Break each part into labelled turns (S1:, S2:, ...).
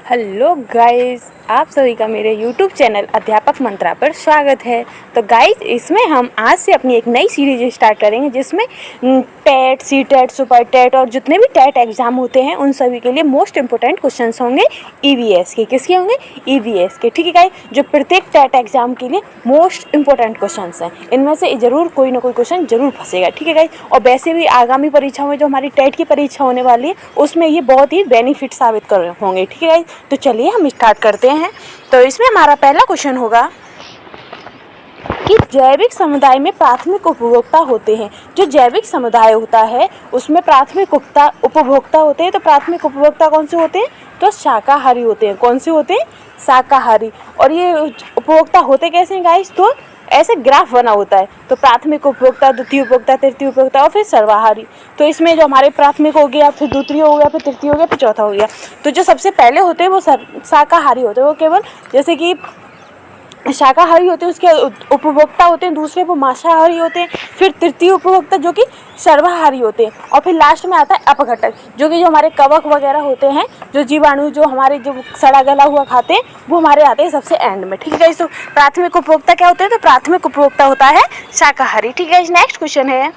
S1: Hello guys, आप सभी का मेरे YouTube चैनल अध्यापक मंत्रा पर स्वागत है। तो गाइस, इसमें हम आज से अपनी एक नई सीरीज स्टार्ट करेंगे जिसमें TET, C TET, super TET और जितने भी टेट एग्ज़ाम होते हैं उन सभी के लिए मोस्ट इंपॉर्टेंट क्वेश्चंस होंगे ईवीएस के। किसके होंगे? ईवीएस के। ठीक है गाइस, जो प्रत्येक टेट एग्ज़ाम के लिए मोस्ट इंपॉर्टेंट क्वेश्चंस हैं, इनमें से ज़रूर कोई ना कोई क्वेश्चन जरूर फंसेगा। ठीक है गाइस, और वैसे भी आगामी परीक्षाओं में जो हमारी टेट की परीक्षा होने वाली है उसमें ये बहुत ही बेनिफिट साबित कर होंगे। ठीक है गाइस, तो चलिए हम स्टार्ट करते हैं। तो इसमें हमारा पहला क्वेश्चन होगा कि जैविक समुदाय में प्राथमिक उपभोक्ता होते हैं। जो जैविक समुदाय होता है उसमें प्राथमिक उपभोक्ता होते हैं। तो प्राथमिक उपभोक्ता कौन से होते हैं? तो शाकाहारी होते हैं। कौन से होते हैं? शाकाहारी। और ये उपभोक्ता होते कैसे हैं गाइस? तो ऐसे ग्राफ बना होता है। तो प्राथमिक उपभोक्ता, द्वितीय उपभोक्ता, तृतीय उपभोक्ता और फिर सर्वाहारी। तो इसमें जो हमारे प्राथमिक हो गया, फिर द्वितीय हो गया, फिर तृतीय हो गया, फिर चौथा हो गया। तो जो सबसे पहले होते हैं वो शाकाहारी होते हैं। वो केवल जैसे कि शाकाहारी होते हैं, उसके उपभोक्ता होते हैं। दूसरे वो मांसाहारी होते हैं। फिर तृतीय उपभोक्ता जो कि सर्वाहारी होते हैं। और फिर लास्ट में आता है अपघटक, जो कि जो हमारे कवक वगैरह होते हैं, जो जीवाणु जो हमारे जो सड़ा गला हुआ खाते हैं, वो हमारे आते हैं सबसे एंड में। ठीक है, तो प्राथमिक उपभोक्ता क्या होते हैं? तो प्राथमिक उपभोक्ता होता है शाकाहारी। ठीक है, नेक्स्ट क्वेश्चन है।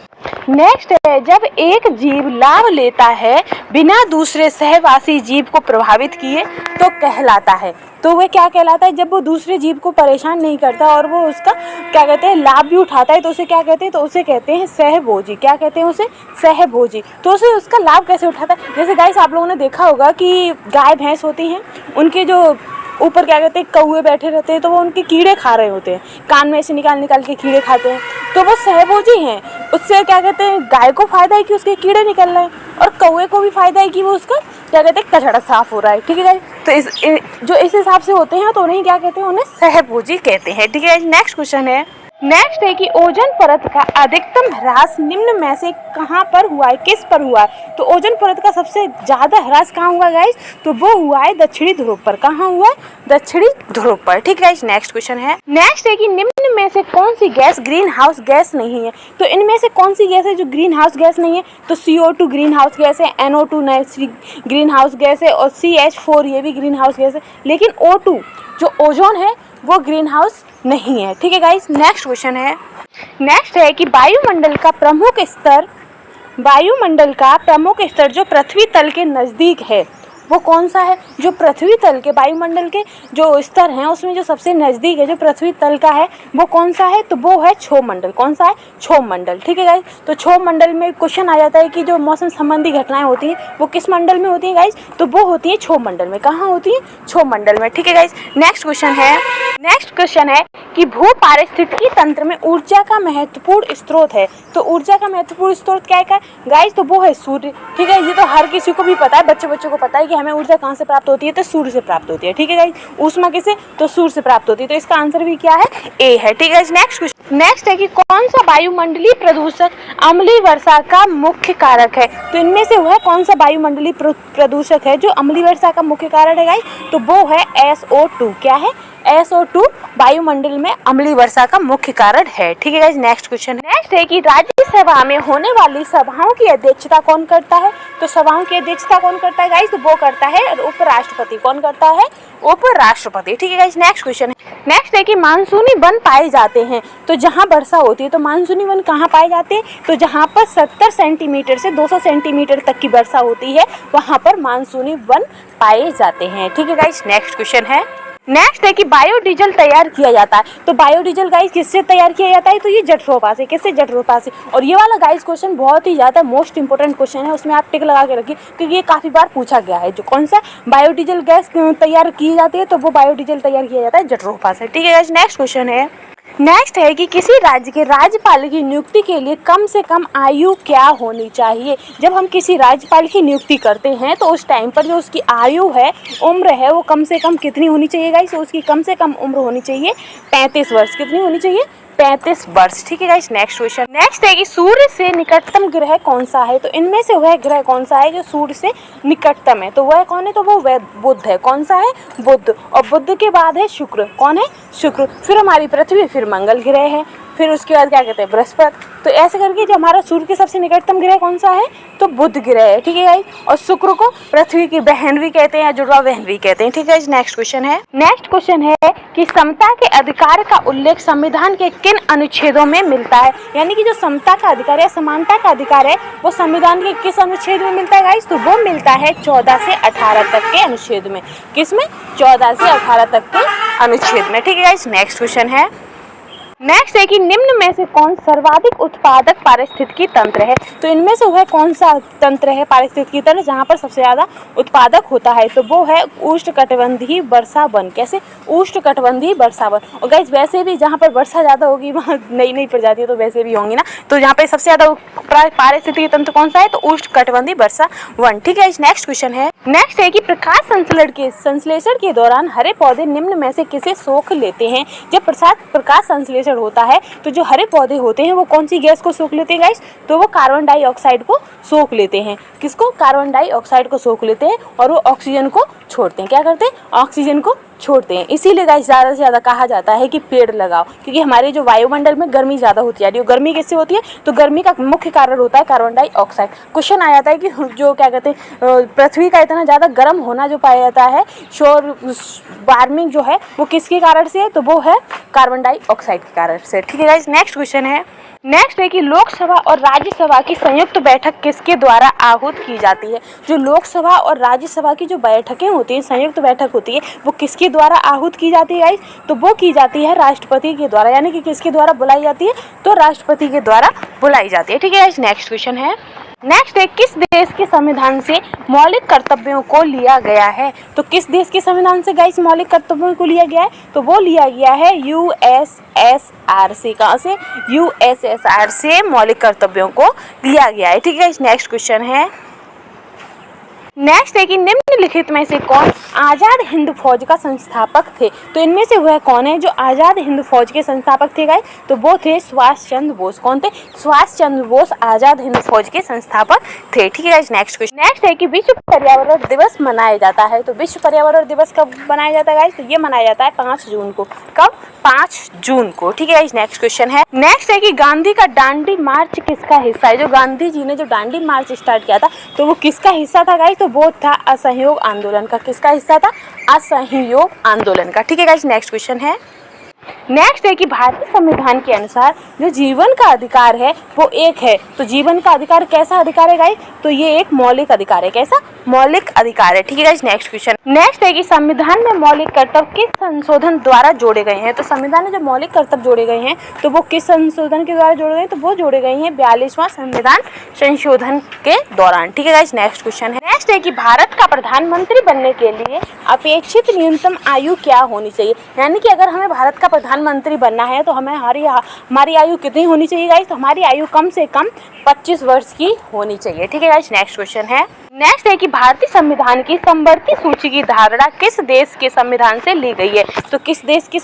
S1: नेक्स्ट है, जब एक जीव लाभ लेता है बिना दूसरे सहवासी जीव को प्रभावित किए तो कहलाता है। तो वह क्या कहलाता है? जब वो दूसरे जीव को परेशान नहीं करता और वो उसका क्या कहते हैं, लाभ भी उठाता है, तो उसे क्या कहते हैं? तो उसे कहते हैं सहभोजी। क्या कहते हैं उसे? सहभोजी। तो उसे उसका लाभ कैसे उठाता है? जैसे गाइस, आप लोगों ने देखा होगा कि गाय भैंस होती हैं, उनके जो ऊपर क्या कहते हैं कौवे बैठे रहते हैं, तो वो उनके कीड़े खा रहे होते हैं, कान में से निकाल निकाल के कीड़े खाते हैं। तो वो सहभोजी हैं। उससे क्या कहते हैं, गाय को फायदा है कि उसके कीड़े निकल रहे हैं, और कौवे को भी फायदा है कि वो उसका क्या कहते हैं कचरा साफ हो रहा है। ठीक है, तो इस हिसाब से होते हैं, तो उन्हें क्या कहते हैं? उन्हें सहभोजी कहते हैं। ठीक है, नेक्स्ट क्वेश्चन है। नेक्स्ट है कि ओजोन परत का अधिकतम ह्रास निम्न में से कहाँ पर हुआ है? किस पर हुआ है? तो ओजोन परत का सबसे ज्यादा ह्रास कहाँ हुआ गाइस? तो वो हुआ है दक्षिणी ध्रुव पर। कहाँ हुआ है? दक्षिणी ध्रुव पर। ठीक है, नेक्स्ट क्वेश्चन है। नेक्स्ट है कि निम्न में से कौन सी गैस ग्रीन हाउस गैस नहीं है? तो इनमें से कौन सी गैस है जो ग्रीन हाउस गैस नहीं है? तो CO2 ग्रीन हाउस गैस है, NO2 ग्रीन हाउस गैस है, और CH4 ये भी ग्रीन हाउस गैस है। लेकिन O2 जो ओजोन है वो ग्रीन हाउस नहीं है। ठीक है गाइस, नेक्स्ट क्वेश्चन है। नेक्स्ट है कि वायुमंडल का प्रमुख स्तर जो पृथ्वी तल के नज़दीक है वो कौन सा है? जो पृथ्वी तल के वायुमंडल के जो स्तर हैं उसमें जो सबसे नज़दीक है, जो पृथ्वी तल का है, वो कौन सा है? तो वो है क्षोभ मंडल। कौन सा है? क्षोभ मंडल। ठीक है गाइस, तो क्षोभ मंडल में क्वेश्चन आ जाता है कि जो मौसम संबंधी घटनाएं होती हैं वो किस मंडल में होती हैं गाइस? तो वो होती है क्षोभ मंडल में। कहाँ होती है? क्षोभ मंडल में। ठीक है गाइस, नेक्स्ट क्वेश्चन है कि भू पारिस्थितिकी तंत्र में ऊर्जा का महत्वपूर्ण स्रोत है। तो ऊर्जा का महत्वपूर्ण स्रोत क्या है गाइस? तो वो है सूर्य। ठीक है, ये तो हर किसी को भी पता है, बच्चों को पता है कि हमें ऊर्जा कहाँ से प्राप्त होती है? तो सूर्य से प्राप्त होती है। ठीक है गाइस, ऊष्मा किसे? तो सूर्य से प्राप्त होती है। तो इसका आंसर भी क्या है? ए है। ठीक है, नेक्स्ट है कि कौन सा वायुमंडलीय प्रदूषक अम्लीय वर्षा का मुख्य कारक है? तो इनमें से वह कौन सा वायुमंडलीय प्रदूषक है जो अम्लीय वर्षा का मुख्य कारण है गाइस? तो वो है SO2। क्या है? SO2 वायुमंडल में अम्लीय वर्षा का मुख्य कारण है। ठीक है गाइस, नेक्स्ट क्वेश्चन है। नेक्स्ट है कि राज्यसभा में होने वाली सभाओं की अध्यक्षता कौन करता है? तो सभाओं की अध्यक्षता कौन करता है गाइस? तो वो करता है उपराष्ट्रपति। कौन करता है? उपराष्ट्रपति। ठीक है गाइस, नेक्स्ट क्वेश्चन है। नेक्स्ट है कि मानसूनी वन पाए जाते हैं। तो जहाँ वर्षा होती है, तो मानसूनी वन कहाँ पाए जाते हैं? तो जहाँ पर 70 सेंटीमीटर से 200 सेंटीमीटर तक की वर्षा होती है वहाँ पर मानसूनी वन पाए जाते हैं। ठीक है गाइस, नेक्स्ट क्वेश्चन है। नेक्स्ट है कि बायोडीजल तैयार किया जाता है। तो बायोडीजल गाइस किससे तैयार किया जाता है? तो ये जठरोपा से। किससे? जठरोपा से। और ये वाला गाइस क्वेश्चन बहुत ही ज़्यादा मोस्ट इंपोर्टेंट क्वेश्चन है, उसमें आप टिक लगा के रखिए क्योंकि ये काफ़ी बार पूछा गया है। जो कौन सा बायोडीजल गैस तैयार की जाती है? तो वो बायोडीजल तैयार किया जाता है जठरोपा से। ठीक है गाइस, नेक्स्ट क्वेश्चन है। नेक्स्ट है कि किसी राज्य के राज्यपाल की नियुक्ति के लिए कम से कम आयु क्या होनी चाहिए? जब हम किसी राज्यपाल की नियुक्ति करते हैं तो उस टाइम पर जो उसकी आयु है, उम्र है, वो कम से कम कितनी होनी चाहिए गाइस? तो उसकी कम से कम उम्र होनी चाहिए 35 वर्ष। कितनी होनी चाहिए? 35 वर्ष। ठीक है गाइस, नेक्स्ट क्वेश्चन। नेक्स्ट है कि सूर्य से निकटतम ग्रह कौन सा है? तो इनमें से वह ग्रह कौन सा है जो सूर्य से निकटतम है? तो वह कौन है? तो वो बुध है। कौन सा है? बुध। और बुध के बाद है शुक्र। कौन है? शुक्र। फिर हमारी पृथ्वी, फिर मंगल ग्रह है। फिर उसके बाद क्या कहते हैं बृहस्पति। तो ऐसे करके जो हमारा सूर्य के सबसे निकटतम ग्रह कौन सा है, तो बुध ग्रह है, ठीक है गाइस। और शुक्र को पृथ्वी की बहन भी कहते हैं या जुड़वा बहन भी कहते हैं, ठीक है। नेक्स्ट क्वेश्चन है, नेक्स्ट क्वेश्चन है कि समता के अधिकार का उल्लेख संविधान के किन अनुच्छेदों में मिलता है। यानी कि जो समता का अधिकार है, समानता का अधिकार है, वो संविधान के किस अनुच्छेद में मिलता है गाइस, तो वो मिलता है 14 से 18 तक के अनुच्छेद में। किसमें, 14 से 18 तक के अनुच्छेद में, ठीक है गाइस। नेक्स्ट क्वेश्चन है, नेक्स्ट है कि निम्न में से कौन सर्वाधिक उत्पादक पारिस्थितिकी तंत्र है। तो इनमें से वह कौन सा तंत्र है पारिस्थितिकी तंत्र जहाँ पर सबसे ज़्यादा उत्पादक होता है, तो वो है उष्णकटिबंधीय वर्षा वन। कैसे, उष्णकटिबंधीय वर्षा वन। और गाइस वैसे भी जहाँ पर वर्षा ज़्यादा होगी वहाँ नई नई प्रजातियाँ तो वैसे भी होंगी ना, तो यहाँ पर सबसे ज़्यादा पारिस्थितिकी तंत्र कौन सा है, तो उष्णकटिबंधीय वर्षा वन, ठीक है। नेक्स्ट क्वेश्चन है, नेक्स्ट है कि प्रकाश संश्लेषण के दौरान हरे पौधे निम्न में से किसे सोख लेते हैं। जब प्रकाश संश्लेषण होता है तो जो हरे पौधे होते हैं वो कौन सी गैस को सोख लेते हैं गाइस, तो वो कार्बन डाइऑक्साइड को सोख लेते हैं। किसको, कार्बन डाइऑक्साइड को सोख लेते हैं और वो ऑक्सीजन को छोड़ते हैं। क्या करते हैं, ऑक्सीजन को छोड़ते हैं। इसीलिए गाइस ज़्यादा से ज़्यादा कहा जाता है कि पेड़ लगाओ, क्योंकि हमारे जो वायुमंडल में गर्मी ज़्यादा होती जा रही है। गर्मी किससे होती है, तो गर्मी का मुख्य कारण होता है कार्बन डाइऑक्साइड। क्वेश्चन आ जाता है कि जो क्या कहते हैं पृथ्वी का इतना ज़्यादा गर्म होना जो पाया जाता है, सौर वार्मिंग जो है वो किसके कारण से है, तो वो है कार्बन डाइऑक्साइड के कारण से, ठीक है गाइस। नेक्स्ट क्वेश्चन है, नेक्स्ट है कि लोकसभा और राज्यसभा की संयुक्त बैठक किसके द्वारा आहूत की जाती है। जो लोकसभा और राज्यसभा की जो बैठकें होती हैं, संयुक्त बैठक होती है, वो किसके द्वारा आहूत की जाती है गाइस, तो वो की जाती है राष्ट्रपति के द्वारा। यानी कि किसके द्वारा बुलाई जाती है, तो राष्ट्रपति के द्वारा बुलाई जाती है, ठीक है गाइस। नेक्स्ट क्वेश्चन है, नेक्स्ट है किस देश के संविधान से मौलिक कर्तव्यों को लिया गया है। तो किस देश के संविधान से गाइस मौलिक कर्तव्यों को लिया गया है, तो वो लिया गया है यूएसएसआर से। कहाँ से, यूएसएसआर से मौलिक कर्तव्यों को लिया गया है, ठीक है। नेक्स्ट क्वेश्चन है, नेक्स्ट है कि निम्नलिखित में से कौन आज़ाद हिंद फौज का संस्थापक थे। तो इनमें से वह कौन है जो आज़ाद हिंद फौज के संस्थापक थे गाइस, तो वो थे सुभाष चंद्र बोस। कौन थे, सुभाष चंद्र बोस आज़ाद हिंद फौज के संस्थापक थे, ठीक है गाइस। नेक्स्ट क्वेश्चन, नेक्स्ट है कि विश्व पर्यावरण दिवस मनाया जाता है। तो विश्व पर्यावरण दिवस कब मनाया जाता है गाइस, तो ये मनाया जाता है 5 जून को। कब, 5 जून को, ठीक है गाइस। नेक्स्ट क्वेश्चन है, नेक्स्ट है कि गांधी का दांडी मार्च किसका हिस्सा है। जो गांधी जी ने जो दांडी मार्च स्टार्ट किया था तो वो किसका हिस्सा था गाइस, तो वो था असहयोग आंदोलन का। किसका हिस्सा था, असहयोग आंदोलन का, ठीक है गाइस। नेक्स्ट क्वेश्चन है, नेक्स्ट है कि भारतीय संविधान के अनुसार जो जीवन का अधिकार है वो एक है। तो जीवन का अधिकार कैसा अधिकार है गाइस, तो ये एक मौलिक अधिकार है। कैसा, मौलिक अधिकार है, ठीक है गाइस। नेक्स्ट क्वेश्चन, नेक्स्ट है कि संविधान में मौलिक कर्तव्य किस संशोधन द्वारा जोड़े गए हैं। तो संविधान में जो मौलिक कर्तव्य जोड़े गए हैं तो वो किस संशोधन के द्वारा जोड़े गए हैं, तो वो जोड़े गए हैं 42वां संविधान संशोधन के दौरान, ठीक है गाइस। नेक्स्ट क्वेश्चन है, नेक्स्ट है कि भारत का प्रधानमंत्री बनने के लिए अपेक्षित न्यूनतम आयु क्या होनी चाहिए। यानी कि अगर हमें भारत का प्रधानमंत्री बनना है तो हमें हमारी आयु कितनी होनी चाहिए गाइस, तो हमारी आयु कम से कम 25 वर्ष की होनी चाहिए, ठीक है गाइस। नेक्स्ट क्वेश्चन है, नेक्स्ट है कि भारतीय संविधान की समवर्ती सूची की धारणा किस देश के संविधान से ली गई है। तो किस देश की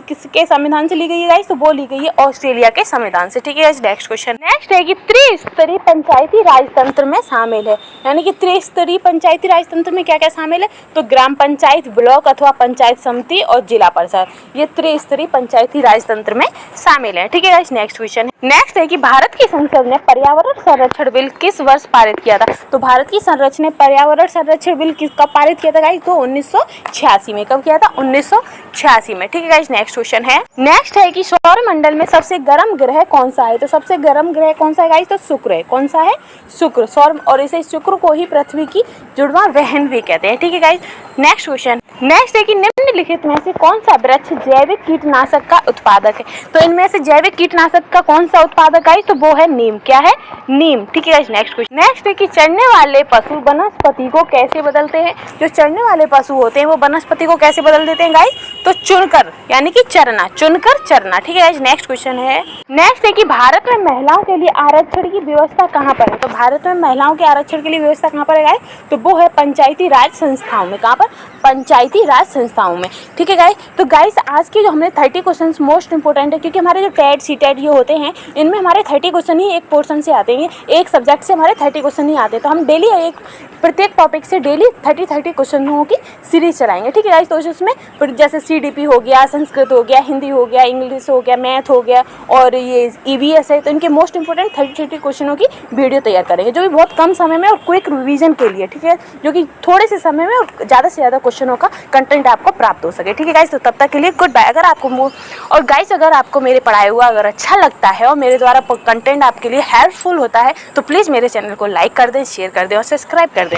S1: किसके संविधान से ली गई है गाइस, तो वो ली गई है ऑस्ट्रेलिया के संविधान से, ठीक है गाइस। नेक्स्ट क्वेश्चन, नेक्स्ट है कि त्रिस्तरीय पंचायती राज तंत्र में शामिल है। यानी कि त्रिस्तरीय पंचायती राज तंत्र में क्या क्या शामिल है, तो ग्राम पंचायत, ब्लॉक अथवा पंचायत समिति और जिला परिषद, ये त्रिस्तरीय पंचायती राज तंत्र में शामिल है, ठीक है गाइस। नेक्स्ट क्वेश्चन, नेक्स्ट है कि भारत की संसद ने पर्यावरण संरक्षण बिल किस वर्ष पारित किया था। तो भारत की संरक्षण ने पर्यावरण संरक्षण बिल कब पारित किया था गाइस, तो 1986 में। कब किया था, 1986 में, ठीक है गाइस। नेक्स्ट क्वेश्चन है, नेक्स्ट है कि सौर मंडल में सबसे गर्म ग्रह कौन सा है। तो सबसे गर्म ग्रह कौन सा है गाइस, तो शुक्र है। कौन सा है, शुक्र। सौर, और इसे शुक्र को ही पृथ्वी की जुड़वा बहन भी कहते हैं, ठीक है गाइस। नेक्स्ट क्वेश्चन, नेक्स्ट है कि निम्नलिखित में से कौन सा वृक्ष जैविक कीटनाशक का उत्पादक है। तो इनमें से जैविक कीटनाशक का कौन सा उत्पादक है, तो वो है नीम। क्या है, नीम, ठीक है गाइस। नेक्स्ट क्वेश्चन, नेक्स्ट है कि चरने वाले पशु वनस्पति को कैसे बदलते हैं। जो चरने वाले पशु होते हैं वो वनस्पति को कैसे बदल देते हैं गाइस, तो चुनकर, यानी कि चरना, चुनकर चरना, ठीक है गाइस। नेक्स्ट क्वेश्चन है, नेक्स्ट है कि भारत में महिलाओं के लिए आरक्षण की व्यवस्था कहाँ पर है। तो भारत में महिलाओं के आरक्षण के लिए व्यवस्था कहाँ पर है गाइस, तो वो है पंचायती राज संस्थाओं में। कहाँ पर, पंचायती राज संस्थाओं में, ठीक है गाइस। तो गाइस आज के जो हमने 30 क्वेश्चंस मोस्ट इंपोर्टेंट है, क्योंकि हमारे जो टेट सीटेट ये होते हैं इनमें हमारे 30 क्वेश्चन ही एक पोर्शन से आते हैं, एक सब्जेक्ट से हमारे 30 क्वेश्चन ही आते हैं। तो हम डेली एक प्रत्येक टॉपिक से डेली 30 क्वेश्चनों की सीरीज चलाएंगे, ठीक है गाइस। तो उसमें जैसे CDP हो गया, संस्कृत हो गया, हिंदी हो गया, इंग्लिश हो गया, मैथ हो गया और ये EVS है, तो इनके मोस्ट इंपॉर्टेंट 30 क्वेश्चनों की वीडियो तैयार करेंगे, जो भी बहुत कम समय में और क्विक रिवीजन के लिए, ठीक है, जो कि थोड़े से समय में और ज़्यादा से ज़्यादा क्वेश्चनों का कंटेंट आपको प्राप्त हो सके, ठीक है गाइस। तो तब तक के लिए गुड बाय। अगर आपको और गाइस अगर आपको मेरे पढ़ाया हुआ अगर अच्छा लगता है और मेरे द्वारा कंटेंट आपके लिए हेल्पफुल होता है तो प्लीज़ मेरे चैनल को लाइक कर दें, शेयर कर दें और सब्सक्राइब कर दें।